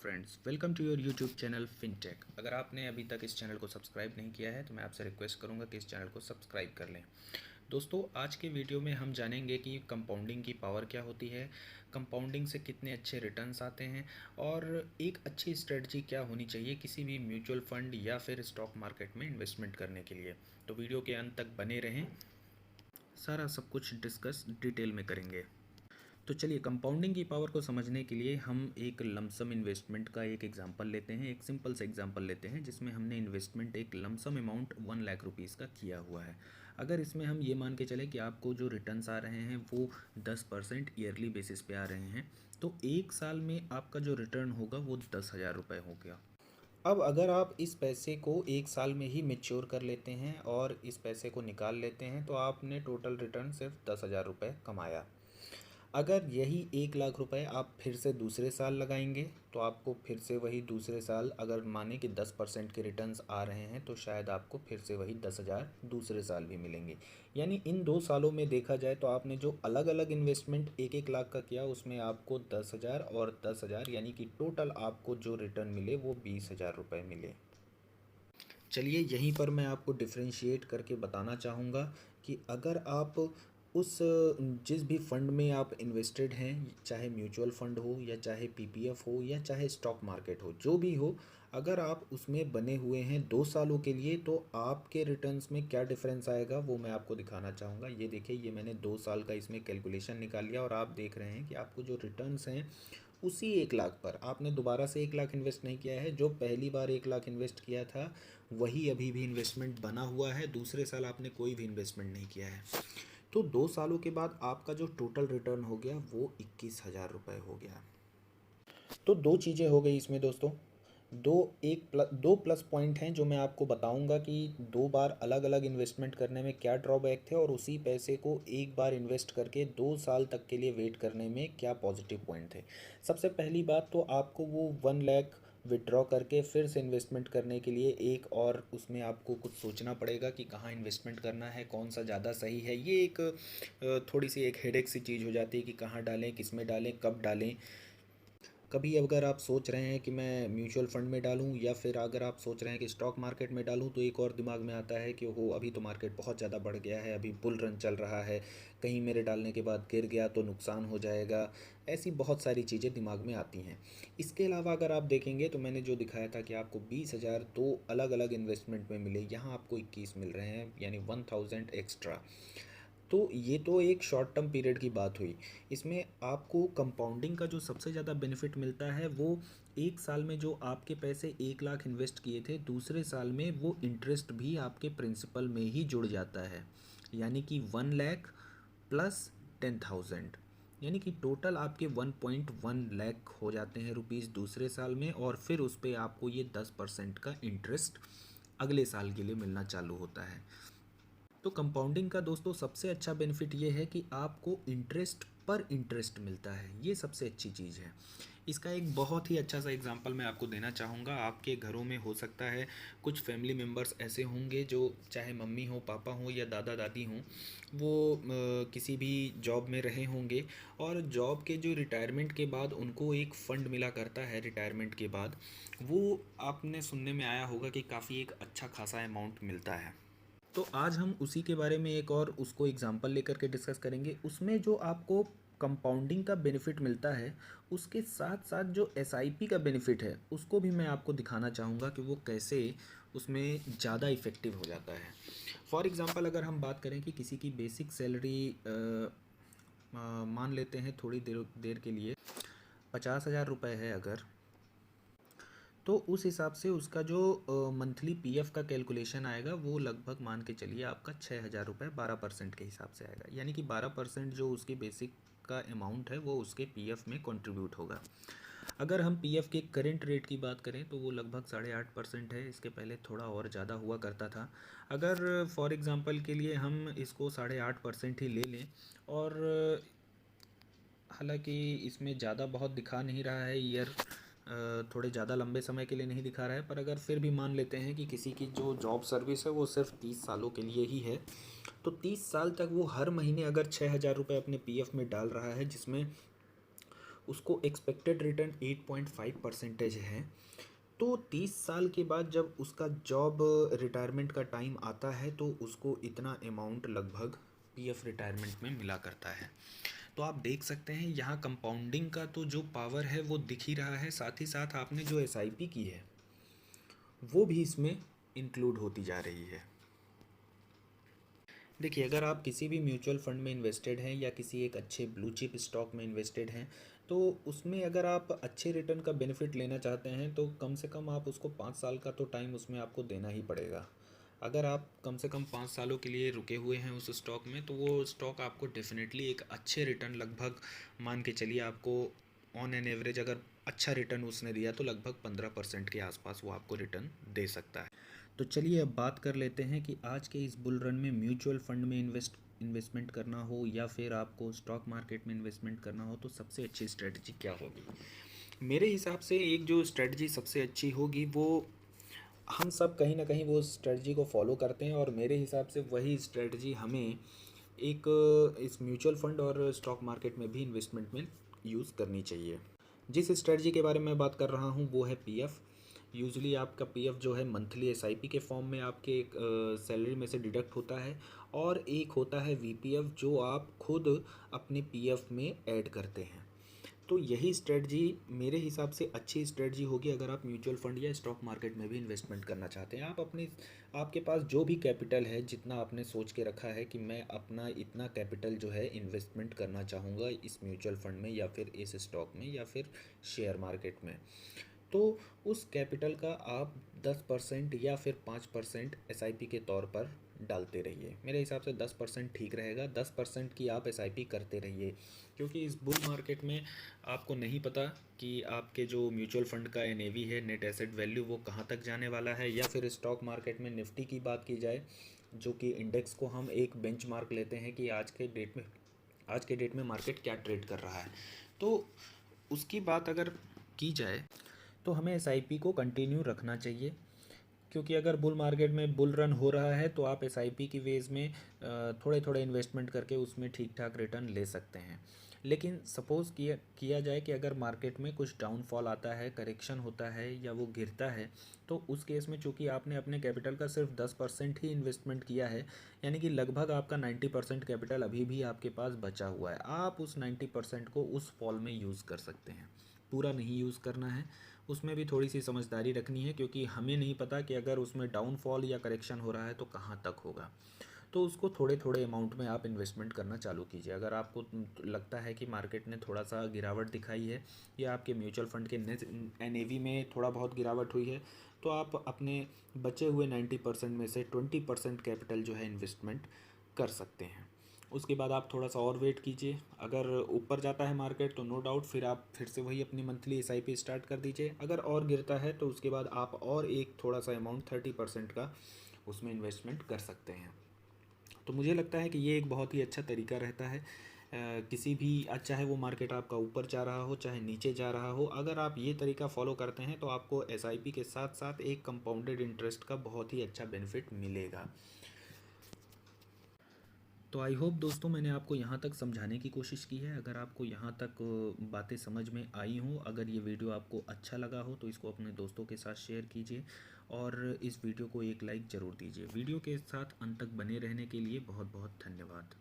Friends, welcome to your YouTube channel Fintech. अगर आपने अभी तक इस चैनल को सब्सक्राइब नहीं किया है तो मैं आपसे रिक्वेस्ट करूंगा कि इस चैनल को सब्सक्राइब कर लें। दोस्तों, आज के वीडियो में हम जानेंगे कि कंपाउंडिंग की पावर क्या होती है, कंपाउंडिंग से कितने अच्छे रिटर्न्स आते हैं और एक अच्छी स्ट्रेटजी क्या होनी चाहिए किसी भी म्यूचुअल फंड या फिर स्टॉक मार्केट में इन्वेस्टमेंट करने के लिए। तो वीडियो के अंत तक बने रहें, सारा सब कुछ डिस्कस डिटेल में करेंगे। तो चलिए, कंपाउंडिंग की पावर को समझने के लिए हम एक लमसम इन्वेस्टमेंट का एक एग्जांपल लेते हैं। एक सिंपल सा एग्जांपल लेते हैं जिसमें हमने इन्वेस्टमेंट एक लमसम अमाउंट 1 लाख रुपीज़ का किया हुआ है। अगर इसमें हम ये मान के चलें कि आपको जो रिटर्न्स आ रहे हैं वो 10% ईयरली बेसिस पे आ रहे हैं, तो एक साल में आपका जो रिटर्न होगा वो 10,000 रुपये हो गया। अब अगर आप इस पैसे को एक साल में ही मेच्योर कर लेते हैं और इस पैसे को निकाल लेते हैं तो आपने टोटल रिटर्न सिर्फ 10,000 रुपये कमाया। अगर यही 1 लाख रुपए आप फिर से दूसरे साल लगाएंगे तो आपको फिर से वही दूसरे साल, अगर माने कि 10% के रिटर्न्स आ रहे हैं तो शायद आपको फिर से वही 10,000 दूसरे साल भी मिलेंगे। यानी इन 2 सालों में देखा जाए तो आपने जो अलग अलग इन्वेस्टमेंट 1-1 लाख का किया उसमें आपको 10,000 और 10,000 यानी कि टोटल आपको जो रिटर्न मिले वो 20,000 रुपये मिले। चलिए, यहीं पर मैं आपको डिफरेंशिएट करके बताना चाहूँगा कि अगर आप उस जिस भी फंड में आप इन्वेस्टेड हैं, चाहे म्यूचुअल फंड हो या चाहे पीपीएफ हो या चाहे स्टॉक मार्केट हो, जो भी हो, अगर आप उसमें बने हुए हैं 2 सालों के लिए तो आपके रिटर्न्स में क्या डिफरेंस आएगा वो मैं आपको दिखाना चाहूँगा। ये देखिए, ये मैंने 2 साल का इसमें कैलकुलेशन निकाल लिया और आप देख रहे हैं कि आपको जो रिटर्न्स हैं उसी 1 लाख पर आपने दोबारा से 1 लाख इन्वेस्ट नहीं किया है। जो पहली बार 1 लाख इन्वेस्ट किया था वही अभी भी इन्वेस्टमेंट बना हुआ है, दूसरे साल आपने कोई भी इन्वेस्टमेंट नहीं किया है। तो 2 सालों के बाद आपका जो टोटल रिटर्न हो गया वो 21,000 रुपये हो गया। तो दो चीज़ें हो गई इसमें दोस्तों। दो प्लस पॉइंट हैं जो मैं आपको बताऊंगा कि 2 बार अलग अलग इन्वेस्टमेंट करने में क्या ड्रॉबैक थे और उसी पैसे को एक बार इन्वेस्ट करके 2 साल तक के लिए वेट करने में क्या पॉजिटिव पॉइंट थे। सबसे पहली बात तो आपको वो 1 लाख विड्रॉ करके फिर से इन्वेस्टमेंट करने के लिए एक और उसमें आपको कुछ सोचना पड़ेगा कि कहाँ इन्वेस्टमेंट करना है, कौन सा ज़्यादा सही है। ये एक थोड़ी सी एक हेडेक सी चीज़ हो जाती है कि कहाँ डालें, किस में डालें, कब डालें। कभी अगर आप सोच रहे हैं कि मैं म्यूचुअल फंड में डालूं या फिर अगर आप सोच रहे हैं कि स्टॉक मार्केट में डालूं तो एक और दिमाग में आता है कि हो अभी तो मार्केट बहुत ज़्यादा बढ़ गया है, अभी बुल रन चल रहा है, कहीं मेरे डालने के बाद गिर गया तो नुकसान हो जाएगा। ऐसी बहुत सारी चीज़ें दिमाग में आती हैं। इसके अलावा अगर आप देखेंगे तो मैंने जो दिखाया था कि आपको 20,000 दो अलग अलग इन्वेस्टमेंट में मिले, यहाँ आपको 21 मिल रहे हैं, यानी 1,000 एक्स्ट्रा। तो ये तो एक शॉर्ट टर्म पीरियड की बात हुई। इसमें आपको कंपाउंडिंग का जो सबसे ज़्यादा बेनिफिट मिलता है वो एक साल में जो आपके पैसे 1 लाख इन्वेस्ट किए थे, दूसरे साल में वो इंटरेस्ट भी आपके प्रिंसिपल में ही जुड़ जाता है। यानी कि 1 लाख प्लस 10,000, यानी कि टोटल आपके 1.1 लाख हो जाते हैं रुपीज़ दूसरे साल में, और फिर उस पर आपको ये 10% का इंटरेस्ट अगले साल के लिए मिलना चालू होता है। तो कंपाउंडिंग का दोस्तों सबसे अच्छा बेनिफिट ये है कि आपको इंटरेस्ट पर इंटरेस्ट मिलता है, ये सबसे अच्छी चीज़ है। इसका एक बहुत ही अच्छा सा एग्जांपल मैं आपको देना चाहूँगा। आपके घरों में हो सकता है कुछ फैमिली मेम्बर्स ऐसे होंगे जो चाहे मम्मी हो, पापा हो या दादा दादी हों, वो किसी भी जॉब में रहे होंगे और जॉब के जो रिटायरमेंट के बाद उनको एक फ़ंड मिला करता है रिटायरमेंट के बाद, वो आपने सुनने में आया होगा कि काफ़ी एक अच्छा खासा अमाउंट मिलता है। तो आज हम उसी के बारे में एक और उसको एग्जांपल लेकर के डिस्कस करेंगे। उसमें जो आपको कंपाउंडिंग का बेनिफिट मिलता है उसके साथ साथ जो एसआईपी का बेनिफिट है उसको भी मैं आपको दिखाना चाहूँगा कि वो कैसे उसमें ज़्यादा इफ़ेक्टिव हो जाता है। फॉर एग्ज़ाम्पल अगर हम बात करें कि किसी की बेसिक सैलरी मान लेते हैं थोड़ी देर देर के लिए 50,000 रुपये है अगर, तो उस हिसाब से उसका जो मंथली पीएफ का कैलकुलेशन आएगा वो लगभग मान के चलिए आपका 6,000 रुपये 12% के हिसाब से आएगा। यानी कि 12% जो उसकी बेसिक का अमाउंट है वो उसके पीएफ में कंट्रीब्यूट होगा। अगर हम पीएफ के करंट रेट की बात करें तो वो लगभग 8.5% है। इसके पहले थोड़ा और ज़्यादा हुआ करता था। अगर फॉर एग्ज़ाम्पल के लिए हम इसको 8.5% ही ले लें, और हालांकि इसमें ज़्यादा बहुत दिखा नहीं रहा है, ईयर थोड़े ज़्यादा लंबे समय के लिए नहीं दिखा रहा है, पर अगर फिर भी मान लेते हैं कि किसी की जो जॉब सर्विस है वो सिर्फ 30 सालों के लिए ही है, तो 30 साल तक वो हर महीने अगर 6,000 रुपये अपने पीएफ में डाल रहा है, जिसमें उसको एक्सपेक्टेड रिटर्न 8.5% है। तो 30 साल के बाद जब उसका जॉब रिटायरमेंट का टाइम आता है तो उसको इतना अमाउंट लगभग पीएफ रिटायरमेंट में मिला करता है। तो आप देख सकते हैं यहाँ कंपाउंडिंग का तो जो पावर है वो दिख ही रहा है, साथ ही साथ आपने जो एसआईपी की है वो भी इसमें इंक्लूड होती जा रही है। देखिए, अगर आप किसी भी म्यूचुअल फंड में इन्वेस्टेड हैं या किसी एक अच्छे ब्लू चिप स्टॉक में इन्वेस्टेड हैं, तो उसमें अगर आप अच्छे रिटर्न का बेनिफिट लेना चाहते हैं तो कम से कम आप उसको 5 साल का तो टाइम उसमें आपको देना ही पड़ेगा। अगर आप कम से कम 5 सालों के लिए रुके हुए हैं उस स्टॉक में, तो वो स्टॉक आपको डेफिनेटली एक अच्छे रिटर्न, लगभग मान के चलिए आपको ऑन एन एवरेज अगर अच्छा रिटर्न उसने दिया तो लगभग 15% के आसपास वो आपको रिटर्न दे सकता है। तो चलिए अब बात कर लेते हैं कि आज के इस बुल रन में म्यूचुअल फंड में इन्वेस्टमेंट करना हो या फिर आपको स्टॉक मार्केट में इन्वेस्टमेंट करना हो तो सबसे अच्छी स्ट्रेटजी क्या होगी। मेरे हिसाब से एक जो स्ट्रेटजी सबसे अच्छी होगी वो, हम सब कहीं ना कहीं वो स्ट्रेटजी को फॉलो करते हैं और मेरे हिसाब से वही स्ट्रेटजी हमें एक इस म्यूचुअल फंड और स्टॉक मार्केट में भी इन्वेस्टमेंट में यूज़ करनी चाहिए। जिस स्ट्रेटजी के बारे में बात कर रहा हूँ वो है पीएफ। यूजली आपका पीएफ जो है मंथली एसआईपी के फॉर्म में आपके एक सैलरी में से डिडक्ट होता है, और एक होता है वीपीएफ जो आप खुद अपने पीएफ में ऐड करते हैं। तो यही स्ट्रेटजी मेरे हिसाब से अच्छी स्ट्रेटजी होगी अगर आप म्यूचुअल फंड या स्टॉक मार्केट में भी इन्वेस्टमेंट करना चाहते हैं। आप अपने, आपके पास जो भी कैपिटल है, जितना आपने सोच के रखा है कि मैं अपना इतना कैपिटल जो है इन्वेस्टमेंट करना चाहूँगा इस म्यूचुअल फंड में या फिर इस स्टॉक में या फिर शेयर मार्केट में, तो उस कैपिटल का आप 10% या फिर 5% एसआईपी के तौर पर डालते रहिए। मेरे हिसाब से 10% ठीक रहेगा। 10% की आप एसआईपी करते रहिए, क्योंकि इस बुल मार्केट में आपको नहीं पता कि आपके जो म्यूचुअल फंड का एनएवी है, नेट एसेट वैल्यू, वो कहाँ तक जाने वाला है। या फिर स्टॉक मार्केट में निफ्टी की बात की जाए, जो कि इंडेक्स को हम एक बेंचमार्क लेते हैं कि आज के डेट में मार्केट क्या ट्रेड कर रहा है, तो उसकी बात अगर की जाए तो हमें एसआईपी को कंटिन्यू रखना चाहिए। क्योंकि अगर बुल मार्केट में बुल रन हो रहा है तो आप एसआईपी की वेज में थोड़े थोड़े इन्वेस्टमेंट करके उसमें ठीक ठाक रिटर्न ले सकते हैं। लेकिन सपोज़ किया जाए कि अगर मार्केट में कुछ डाउनफॉल आता है, करेक्शन होता है या वो गिरता है, तो उस केस में चूंकि आपने अपने कैपिटल का सिर्फ 10% ही इन्वेस्टमेंट किया है, यानी कि लगभग आपका 90% कैपिटल अभी भी आपके पास बचा हुआ है, आप उस 90% को उस फॉल में यूज़ कर सकते हैं। पूरा नहीं यूज़ करना है, उसमें भी थोड़ी सी समझदारी रखनी है, क्योंकि हमें नहीं पता कि अगर उसमें डाउनफॉल या करेक्शन हो रहा है तो कहाँ तक होगा। तो उसको थोड़े थोड़े अमाउंट में आप इन्वेस्टमेंट करना चालू कीजिए। अगर आपको लगता है कि मार्केट ने थोड़ा सा गिरावट दिखाई है या आपके म्यूचुअल फंड के एनएवी में थोड़ा बहुत गिरावट हुई है, तो आप अपने बचे हुए 90% में से 20% कैपिटल जो है इन्वेस्टमेंट कर सकते हैं। उसके बाद आप थोड़ा सा और वेट कीजिए। अगर ऊपर जाता है मार्केट तो नो डाउट फिर आप फिर से वही अपनी मंथली एसआईपी स्टार्ट कर दीजिए। अगर और गिरता है तो उसके बाद आप और एक थोड़ा सा अमाउंट 30% का उसमें इन्वेस्टमेंट कर सकते हैं। तो मुझे लगता है कि ये एक बहुत ही अच्छा तरीका रहता है किसी भी, चाहे वो मार्केट आपका ऊपर जा रहा हो चाहे नीचे जा रहा हो, अगर आप ये तरीका फॉलो करते हैं तो आपको एसआईपी के साथ साथ एक कंपाउंडेड इंटरेस्ट का बहुत ही अच्छा बेनिफिट मिलेगा। तो आई होप दोस्तों मैंने आपको यहाँ तक समझाने की कोशिश की है। अगर आपको यहाँ तक बातें समझ में आई हों, अगर ये वीडियो आपको अच्छा लगा हो तो इसको अपने दोस्तों के साथ शेयर कीजिए और इस वीडियो को एक लाइक ज़रूर दीजिए। वीडियो के साथ अंत तक बने रहने के लिए बहुत बहुत धन्यवाद।